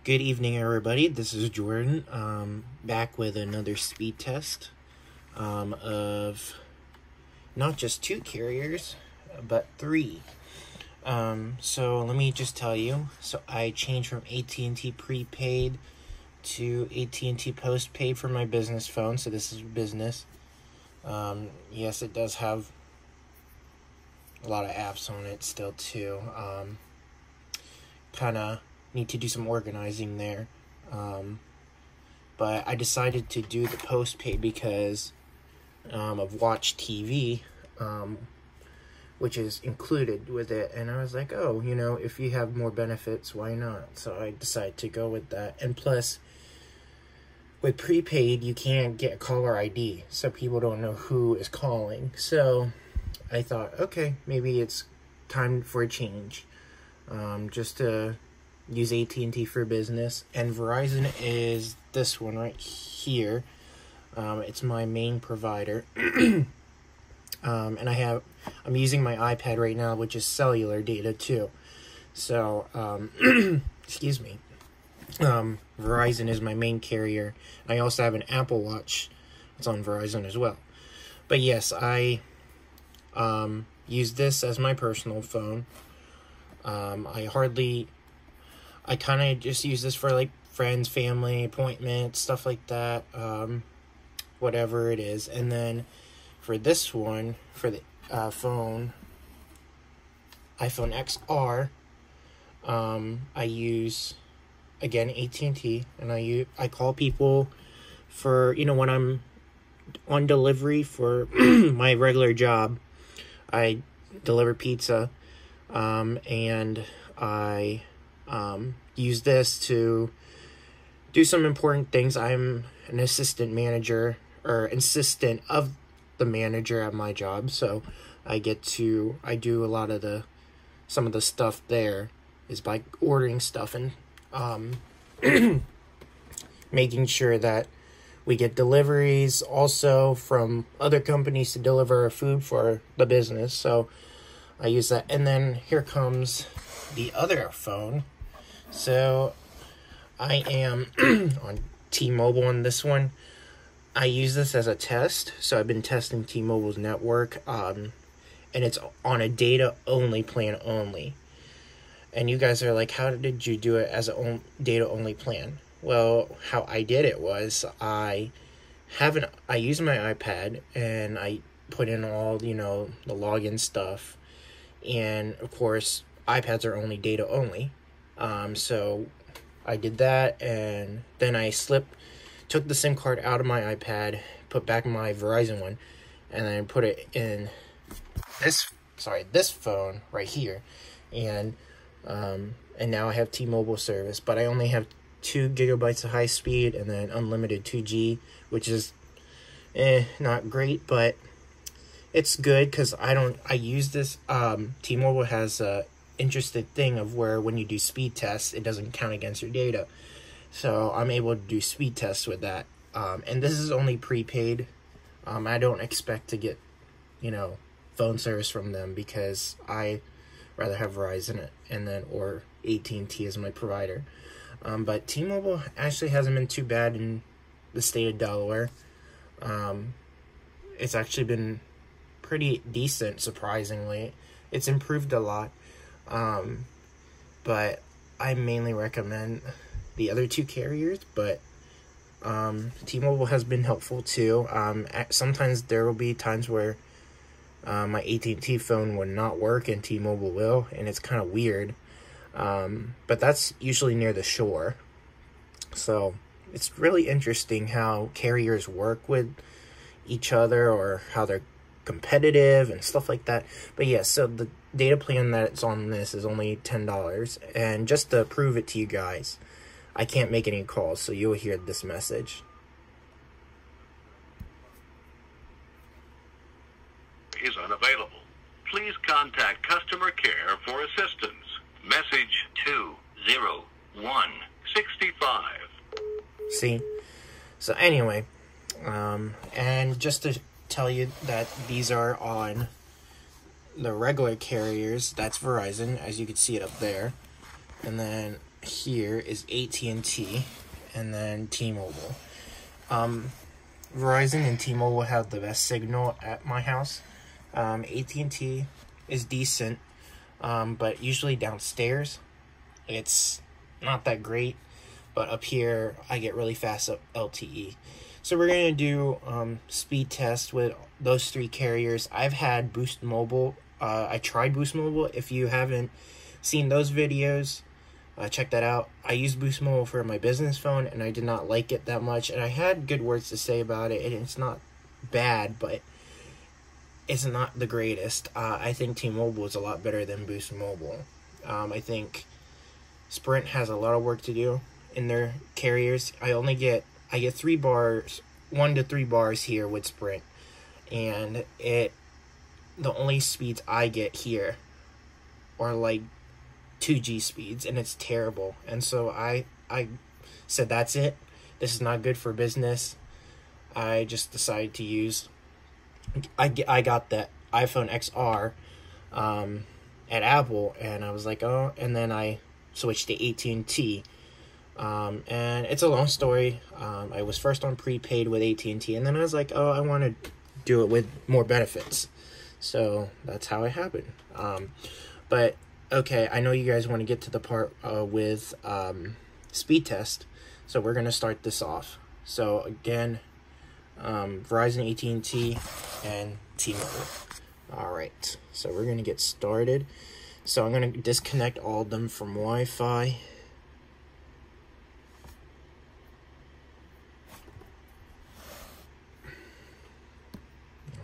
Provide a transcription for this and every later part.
Good evening, everybody. This is Jordan, back with another speed test of not just 2 carriers, but 3. So let me just tell you. So I changed from AT&T prepaid to AT&T postpaid for my business phone. So this is business. Yes, it does have a lot of apps on it still too. Kind of need to do some organizing there, but I decided to do the postpaid because of Watch TV, which is included with it, and I was like, oh, you know, if you have more benefits, why not? So I decided to go with that. And plus, with prepaid, you can't get caller ID, so people don't know who is calling. So I thought, okay, maybe it's time for a change, just to use AT&T for business. And Verizon is this one right here. It's my main provider. And I'm using my iPad right now, which is cellular data too. So excuse me. Verizon is my main carrier. I also have an Apple Watch. It's on Verizon as well. But yes, I use this as my personal phone. I kind of just use this for like friends, family, appointments, stuff like that, whatever it is. And then for this one, for the iPhone XR, I use, again, AT&T, and I call people for, you know, when I'm on delivery for my regular job. I deliver pizza, and I use this to do some important things. I'm an assistant manager, or assistant of the manager at my job, so I do a lot of some of the stuff there is by ordering stuff and making sure that we get deliveries also from other companies to deliver our food for the business. So I use that. And then here comes the other phone. So I am on T-Mobile on this one. I use this as a test. So I've been testing T-Mobile's network, and it's on a data-only plan only. And you guys are like, how did you do it as a data-only plan? Well, how I did it was I use my iPad and I put in all, you know, the login stuff. And of course, iPads are only data only. So I did that, and then I took the SIM card out of my iPad, put back my Verizon one, and then put it in this phone right here. And now I have T-Mobile service, but I only have 2 gigabytes of high speed and then unlimited 2G, which is not great, but it's good because I use this. T-Mobile has a interesting thing of where when you do speed tests, it doesn't count against your data. So I'm able to do speed tests with that. And this is only prepaid. I don't expect to get, you know, phone service from them because I rather have Verizon or AT&T as my provider. But T-Mobile actually hasn't been too bad in the state of Delaware. It's actually been pretty decent, surprisingly. It's improved a lot. But I mainly recommend the other 2 carriers, but T-Mobile has been helpful too. Sometimes there will be times where my AT&T phone would not work and T-Mobile will, and it's kind of weird. But that's usually near the shore. So it's really interesting how carriers work with each other, or how they're competitive and stuff like that. But yeah, so the data plan that's on this is only $10. And just to prove it to you guys, I can't make any calls, so you'll hear this message. Is unavailable. Please contact customer care for assistance. Message 20165. See? So anyway, and just to tell you that these are on the regular carriers. That's Verizon, as you can see it up there. And then here is AT&T and then T-Mobile. Verizon and T-Mobile have the best signal at my house. AT&T is decent, but usually downstairs it's not that great, but up here I get really fast LTE. So we're going to do speed test with those three carriers. I've had Boost Mobile. I tried Boost Mobile. If you haven't seen those videos, check that out. I used Boost Mobile for my business phone, and I did not like it that much. And I had good words to say about it, and it's not bad, but it's not the greatest. I think T-Mobile is a lot better than Boost Mobile. I think Sprint has a lot of work to do in their carriers. I get 3 bars, 1 to 3 bars here with Sprint, and the only speeds I get here are like 2G speeds, and it's terrible. And so I said, that's it. This is not good for business. I just decided to use. I got the iPhone XR at Apple, and I was like, oh, and then I switched to AT&T. And it's a long story. I was first on prepaid with AT&T, and then I was like, oh, I want to do it with more benefits. So that's how it happened. But okay, I know you guys want to get to the part with speed test, so we're going to start this off. So again, Verizon, AT&T, and T-Mobile. Alright, so we're going to get started. So I'm going to disconnect all of them from Wi-Fi.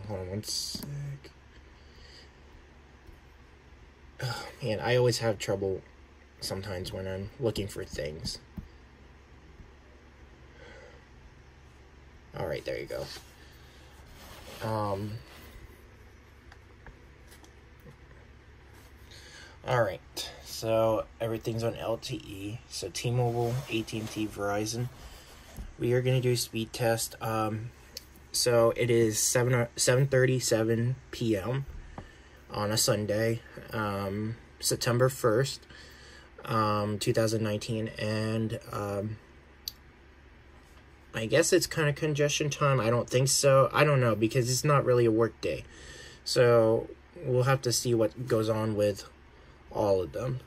Hold on one sec. Oh, man, I always have trouble sometimes when I'm looking for things. Alright, there you go. Alright, so everything's on LTE. So T-Mobile, AT&T, Verizon. We are going to do a speed test. So it is 7:37 p.m. on a Sunday, September 1st, 2019, and I guess it's kind of congestion time. I don't think so. I don't know, because it's not really a work day. So we'll have to see what goes on with all of them.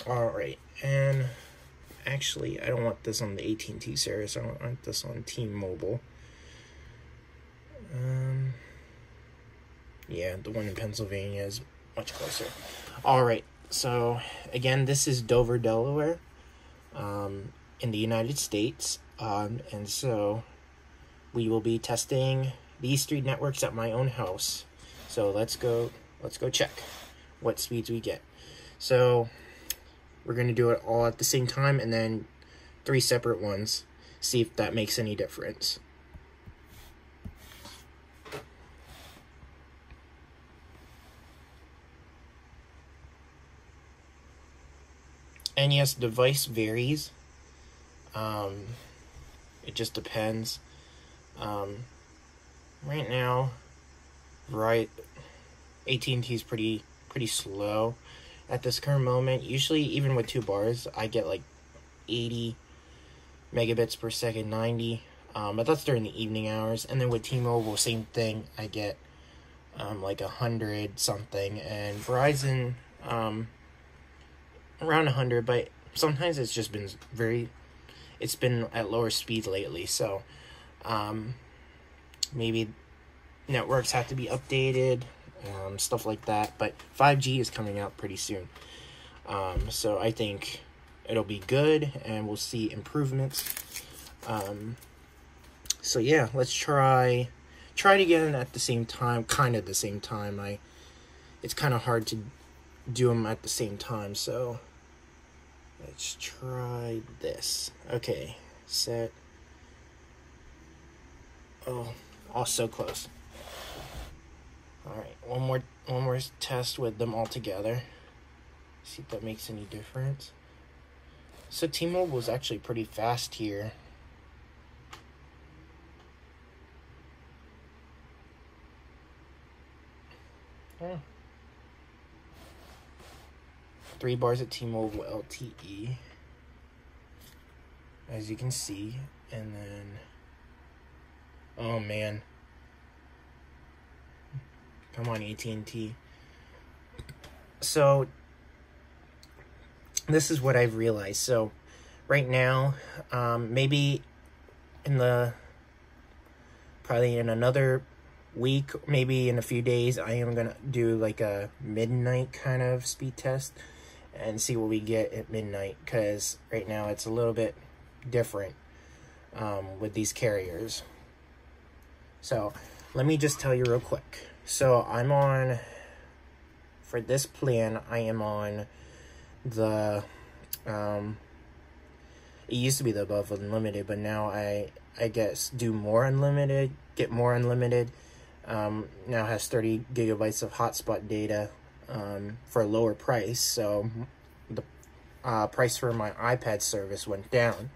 Alright, and actually, I don't want this on the AT&T service. I want this on T-Mobile. Yeah, the one in Pennsylvania is much closer. Alright, so again, this is Dover, Delaware, in the United States. And so we will be testing these 3 networks at my own house. So let's go check what speeds we get. So we're going to do it all at the same time, and then 3 separate ones. See if that makes any difference. And yes, device varies. It just depends. Right now, AT&T is pretty slow at this current moment. Usually, even with 2 bars, I get like 80 megabits per second, 90. But that's during the evening hours. And then with T-Mobile, same thing. I get like 100 something, and Verizon around 100. But sometimes it's just been it's been at lower speed lately. So maybe networks have to be updated. Stuff like that, but 5G is coming out pretty soon, so I think it'll be good, and we'll see improvements. So yeah, let's try it again at the same time, kind of the same time. It's kind of hard to do them at the same time, so let's try this. Okay, set. Oh, so close. Alright, one more test with them all together. See if that makes any difference. So T-Mobile is actually pretty fast here. 3 bars at T-Mobile LTE, as you can see. And then, oh man, come on AT&T. So this is what I've realized. So right now, maybe probably in another week, maybe in a few days, I am gonna do like a midnight kind of speed test and see what we get at midnight, because right now it's a little bit different with these carriers. So let me just tell you real quick. So I'm on, for this plan, I am on the it used to be the above unlimited, but now I guess do more unlimited, get more unlimited. Now has 30 gigabytes of hotspot data for a lower price. So the price for my iPad service went down,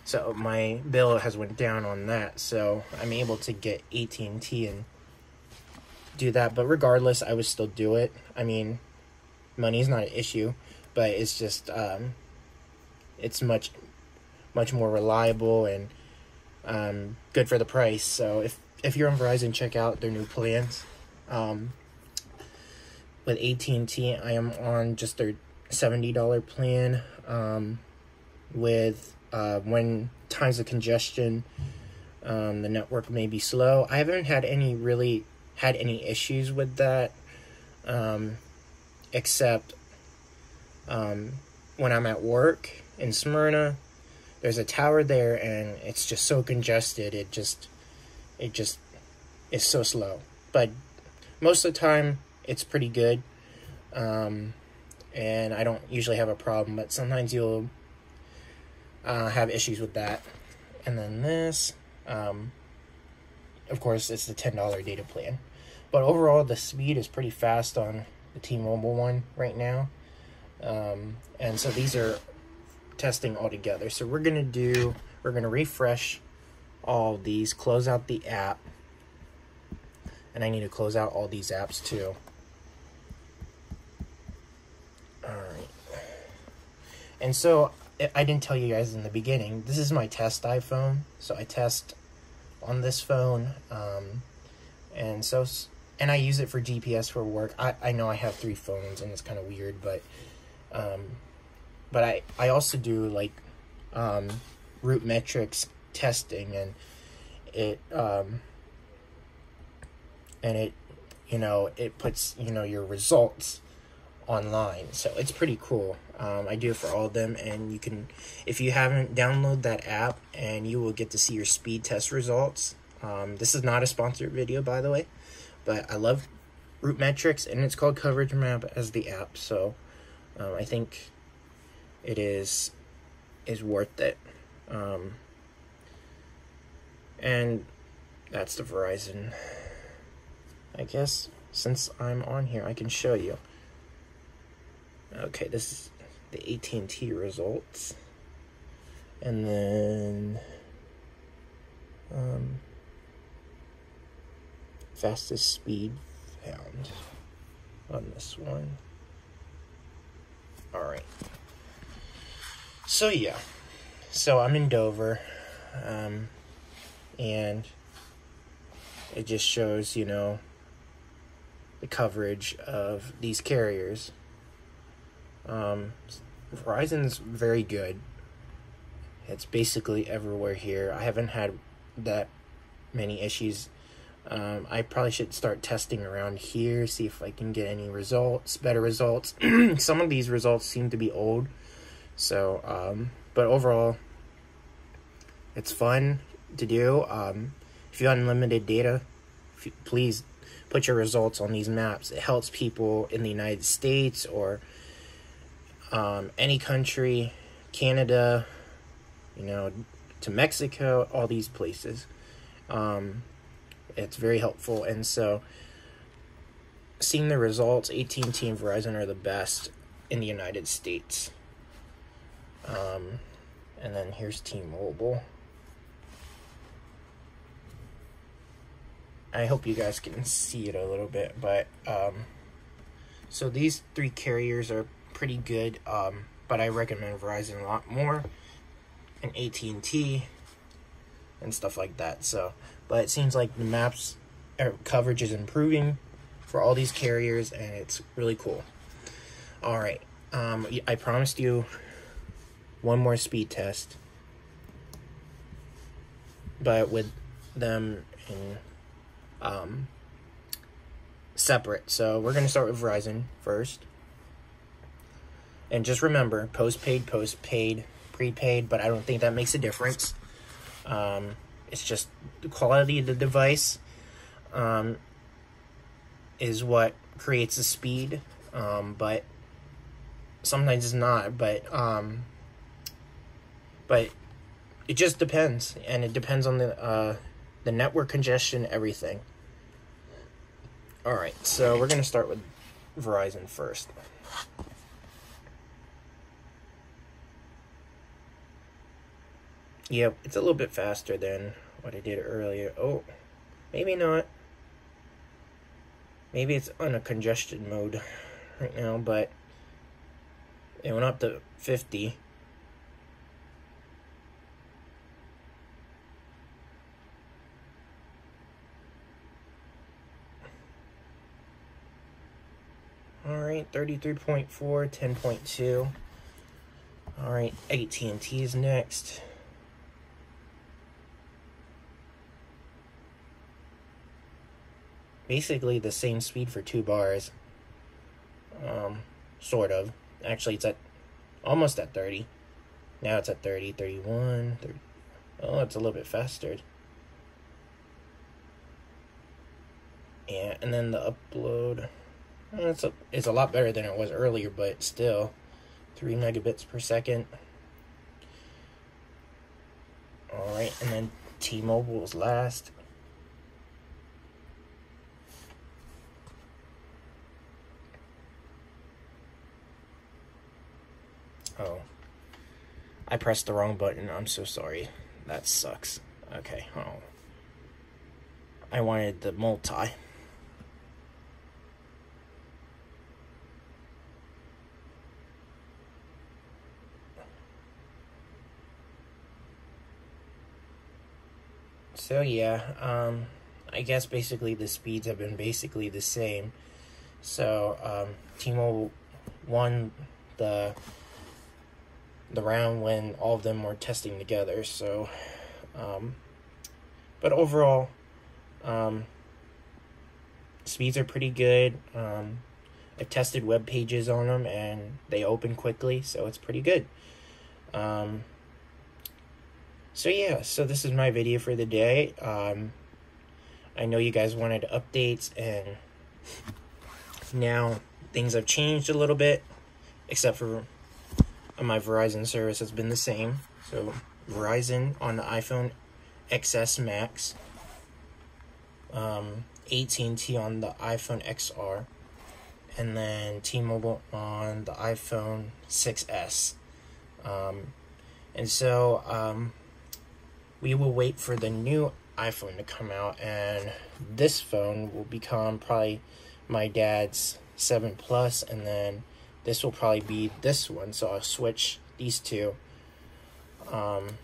so my bill has went down on that. So I'm able to get AT&T and do that. But regardless, I would still do it. I mean, money is not an issue, but it's just it's much more reliable and good for the price. So if you're on Verizon, check out their new plans. With AT&T, I am on just their $70 plan. With when times of congestion, the network may be slow. I haven't had any issues with that, except when I'm at work in Smyrna. There's a tower there, and it's just so congested. It just is so slow. But most of the time, it's pretty good. And I don't usually have a problem, but sometimes you'll have issues with that. And then this, of course, it's the $10 data plan. But overall, the speed is pretty fast on the T-Mobile one right now. And so these are testing all together. So we're gonna refresh all of these, close out the app, and I need to close out all these apps too. Alright. And so I didn't tell you guys in the beginning, this is my test iPhone. So I test on this phone, and I use it for GPS for work. I know I have 3 phones and it's kind of weird, but I also do like root metrics testing, and it puts your results online. So it's pretty cool. I do it for all of them, and you can, if you haven't, download that app and you will get to see your speed test results. This is not a sponsored video, by the way, but I love root metrics, and it's called Coverage Map as the app. So I think it is worth it. And that's the Verizon. I guess since I'm on here, I can show you. Okay, this is the AT&T results. And then fastest speed found on this one. Alright. So yeah. So I'm in Dover. And it just shows, the coverage of these carriers. Verizon's very good. It's basically everywhere here. I haven't had that many issues. I probably should start testing around here, see if I can get any results, better results. Some of these results seem to be old. So, but overall, it's fun to do. If you have unlimited data, please put your results on these maps. It helps people in the United States or any country, Canada, to Mexico, all these places. It's very helpful. And so seeing the results, AT&T and Verizon are the best in the United States. And then here's T-Mobile. I hope you guys can see it a little bit, but so these 3 carriers are pretty good, but I recommend Verizon a lot more, and AT&T and stuff like that. So, but it seems like the maps coverage is improving for all these carriers, and it's really cool. All right, I promised you one more speed test, but with them in separate. So we're going to start with Verizon first. And just remember, postpaid, prepaid, but I don't think that makes a difference. It's just the quality of the device is what creates the speed, but sometimes it's not. But it just depends, and it depends on the network congestion, everything. All right, so we're gonna start with Verizon first. Yep, it's a little bit faster than what I did earlier. Oh, maybe not. Maybe it's on a congestion mode right now, but it went up to 50. Alright, 33.4, 10.2. Alright, AT&T is next. Basically the same speed for 2 bars. Sort of. Actually, it's at almost at 30. Now it's at 30, 31, 30. Oh, it's a little bit faster. Yeah, and then the upload. It's a lot better than it was earlier, but still 3 megabits per second. Alright, and then T-Mobile is last. Oh, I pressed the wrong button. I'm so sorry. That sucks. Okay, oh. I wanted the multi. So yeah, I guess basically the speeds have been basically the same. So T-Mobile won the round when all of them were testing together. So, but overall, speeds are pretty good. I've tested web pages on them and they open quickly, so it's pretty good. So yeah, so this is my video for the day. I know you guys wanted updates, and now things have changed a little bit, except for my Verizon service has been the same. So Verizon on the iPhone XS Max, AT&T on the iPhone XR, and then T-Mobile on the iPhone 6S. And so we will wait for the new iPhone to come out, and this phone will become probably my dad's 7 Plus, and then this will probably be this one, so I'll switch these two. And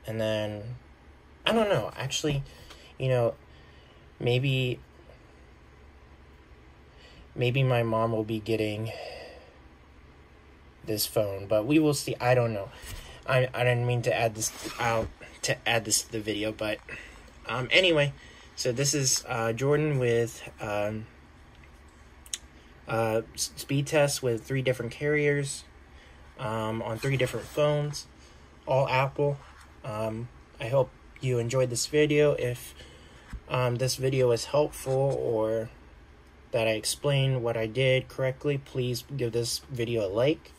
then, I don't know, actually, you know, maybe my mom will be getting this phone, but we will see. I don't know. I didn't mean to add this to the video, but anyway, so this is Jordan with speed tests with 3 different carriers on 3 different phones, all Apple. I hope you enjoyed this video. If this video was helpful, or that I explained what I did correctly, please give this video a like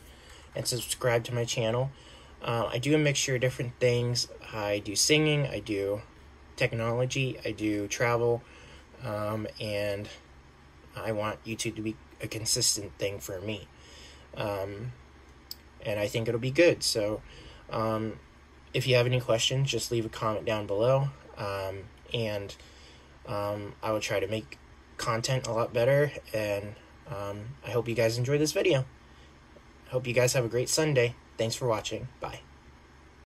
and subscribe to my channel. I do a mixture of different things. I do singing, I do technology, I do travel, and I want YouTube to be a consistent thing for me. And I think it'll be good. So if you have any questions, just leave a comment down below. And I will try to make content a lot better, and I hope you guys enjoy this video. I hope you guys have a great Sunday. Thanks for watching. Bye.